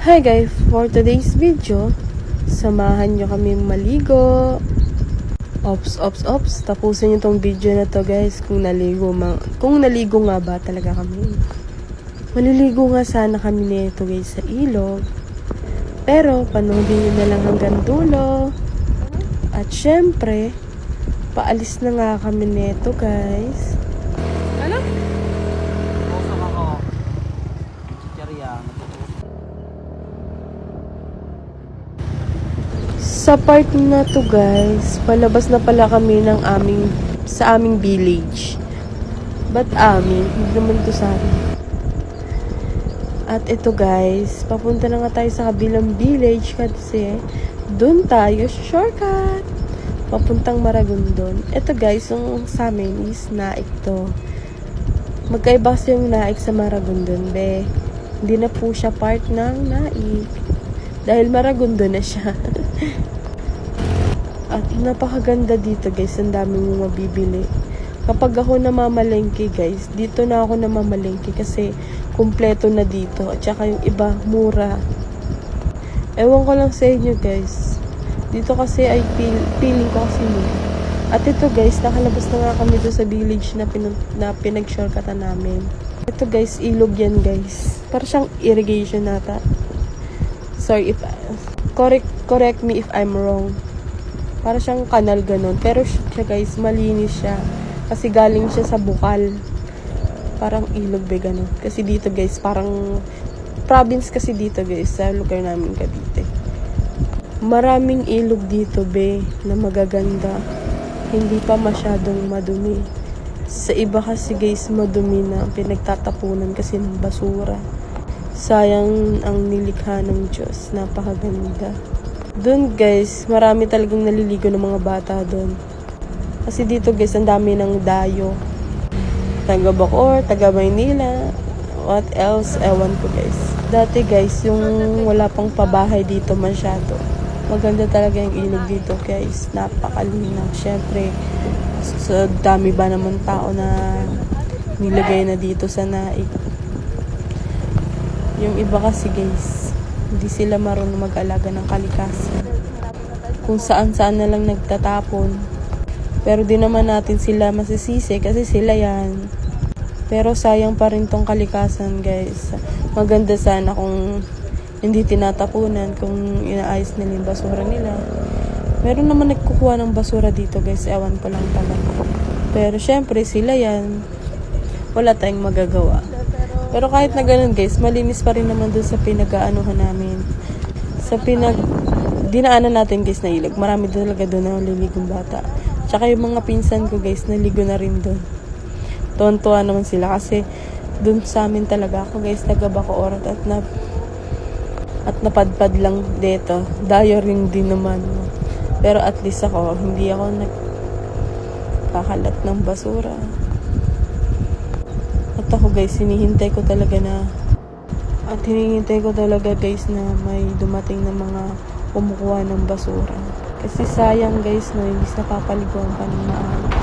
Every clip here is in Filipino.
Hi guys, for today's video, samahan nyo kami maligo. Ops. Tapusin nyo tong video na to guys kung naligo nga ba talaga kami. Maliligo nga sana kami nito guys sa ilog. Pero panoodin nyo na lang hanggang dulo. At syempre, paalis na nga kami nito guys. Ano? Sa part na to guys, palabas na pala kami ng sa aming village. But hindi naman to sa amin. At ito guys, papunta na nga tayo sa kabilang village kasi doon tayo shortcut. Papuntang Maragondon. Ito guys, yung sa amin is Naik to. Magkaiba kasi yung Naik sa Maragondon, be. Hindi na po siya part ng Naik. Dahil Maragondon na siya. At napakaganda dito guys, ang dami mong mabibili. Kapag ako namamalengke guys, dito na ako namamalengke kasi kumpleto na dito. At saka yung iba, mura. Ewan ko lang sa inyo guys. Dito kasi ay feeling ko kasi mura. At ito guys, nakalabas na nga kami doon sa village na pinag-shortcutan namin. Ito guys, ilog yan guys. Para siyang irrigation nata. Sorry if correct me if I'm wrong. Para siyang kanal ganon. Pero siya guys, malinis siya. Kasi galing siya sa bukal. Parang ilog be ganon. Kasi dito guys, parang province kasi dito guys, sa lugar namin Cavite. Maraming ilog dito be, na magaganda. Hindi pa masyadong madumi. Sa iba kasi guys, madumi na pinagtatapunan kasi ng basura. Sayang ang nilikha ng Diyos. Napakaganda. Doon guys, marami talagang naliligo ng mga bata doon. Kasi dito guys, ang dami ng dayo. Taga Bacoor, taga Maynila. What else? Ewan ko guys. Dati guys, yung wala pang pabahay dito masyado. Maganda talaga yung ilog dito guys. Napakalinaw. Syempre, sa dami ba naman tao na nilagay na dito sa Naik. Yung iba kasi guys, hindi sila marunong mag-alaga ng kalikasan. Kung saan-saan na lang nagtatapon. Pero di naman natin sila masisisi kasi sila yan. Pero sayang pa rin tong kalikasan guys. Maganda sana kung hindi tinatapunan, kung inaayos nila yung basura nila. Meron naman nagkukuha ng basura dito guys, ewan ko lang talaga. Pero syempre sila yan. Wala tayong magagawa. Pero kahit na ganun guys, malinis pa rin naman dun sa pinag-aanuhan namin. Sa dinaanan natin guys na ilog. Marami talaga dun na liligong bata. Tsaka yung mga pinsan ko guys, naligo na rin dun. Tuwan-tuwa naman sila kasi dun sa amin talaga ako guys, taga Bacoor at napadpad lang dito. Dayo ring din naman. Pero at least ako, hindi ako nagkakalat ng basura. At ako guys, hinihintay ko talaga guys na may dumating na mga kumukuha ng basura. Kasi sayang guys, no, hindi napapaliguan pa ng maayos.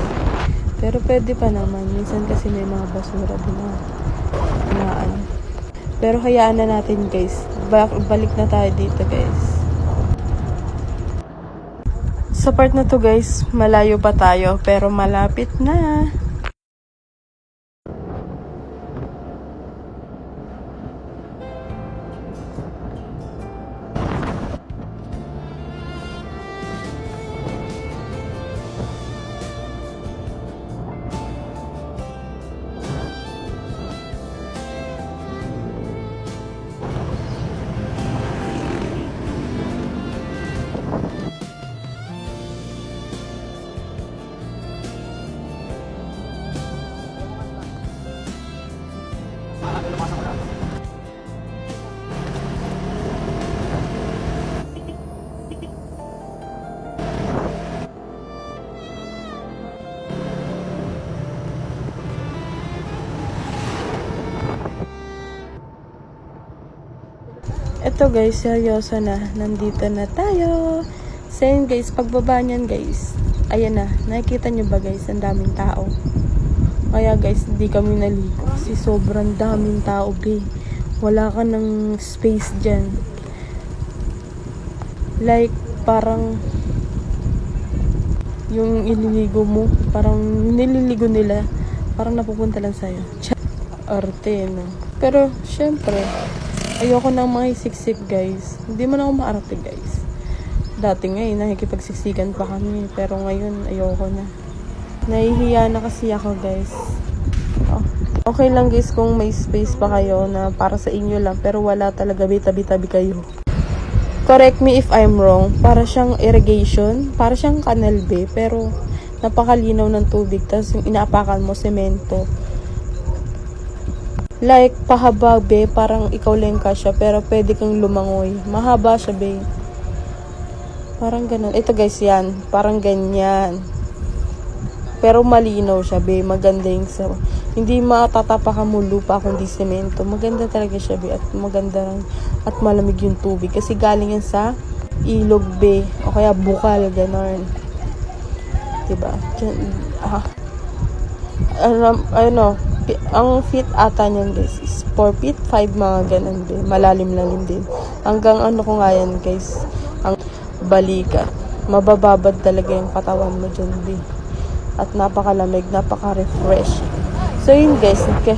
Pero pwede pa naman, minsan kasi may mga basura din na pero hayaan na natin guys. Balik na tayo dito guys. Sa part na to guys, malayo pa tayo pero malapit na. Ito guys, seryoso na. Nandito na tayo. So yun guys, pagbaba niyan guys, ayan na. Nakikita nyo ba guys, ang daming tao. Kaya guys, hindi kami naligo kasi sobrang daming tao be. Wala ka ng space dyan. Like, parang yung ililigo mo, parang nililigo nila, parang napupunta lang sa'yo. Arte, no? Pero, syempre, ayoko nang makisiksik, guys. Hindi man ako maarte, guys. Dati nga, nakikipagsiksikan pa kami. Pero ngayon, ayoko na. Nahihiya na kasi ako, guys. Oh. Okay lang, guys, kung may space pa kayo na para sa inyo lang. Pero wala talaga, tabi-tabi kayo. Correct me if I'm wrong. Para siyang irrigation. Para siyang canal, be. Pero, napakalinaw ng tubig. Tapos, yung inaapakan mo, semento. Like, pahaba, be. Parang ikaw lang ka siya. Pero, pwede kang lumangoy. Mahaba siya, be. Parang ganun. Ito, guys, yan. Parang ganyan. Pero, malinaw siya, be. Maganda yung sa... Hindi matatapakan mo lupa kundi semento. Maganda talaga siya, be. At maganda rin. At malamig yung tubig. Kasi galing yan sa ilog, be. O kaya bukal, gano'n. Diba? Ang feet ata niyan, guys, is 4 feet, 5 mga ganun, be. Malalim-lalim din. Hanggang ano ko nga yan, guys, ang balika. Mabababad talaga yung katawan mo dyan, be. At napakalamig, napaka-refresh. So, yun, guys. Okay.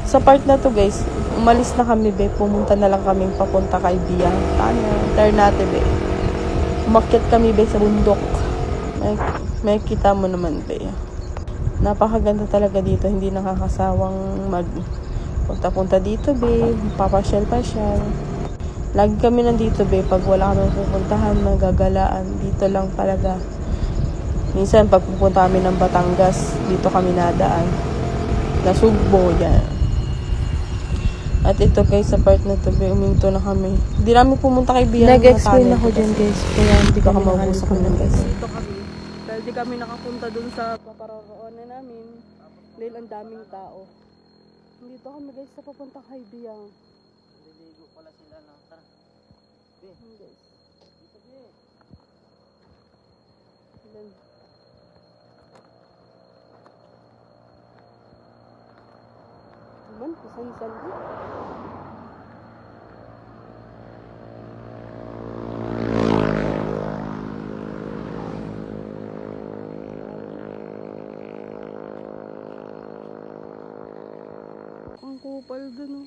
Sa part na to, guys, umalis na kami, be. Pumunta na lang kami papunta kay Biyang. Ternate, be. Umakyat kami, be, sa bundok. May kita mo naman, be. Napakaganda talaga dito. Hindi nakakasawang punta-punta dito, be. Papasyal-pasyal. Lagi kami nandito, be. Pag wala kami pupuntahan, magagalaan. Dito lang talaga. Minsan, pag pupunta kami ng Batangas, dito kami nadaan. Nasugbo, yan. At ito, guys, sa part na to, be, uminto na kami. Hindi namin pumunta kay Biyang. Nag-explain ako dyan, guys. Kaya hindi ko mabusok na, guys. Dito kami. Dahil di kami nakapunta dun sa paparoroonan namin. Dahil ang daming tao. Dito kami, guys, sa papunta kay Biyang. Naliligo pala sila, no? Tara. Be. Guys. Dito, be. Ilan? Naman, pasan-san din. Ang kupal dun, oh.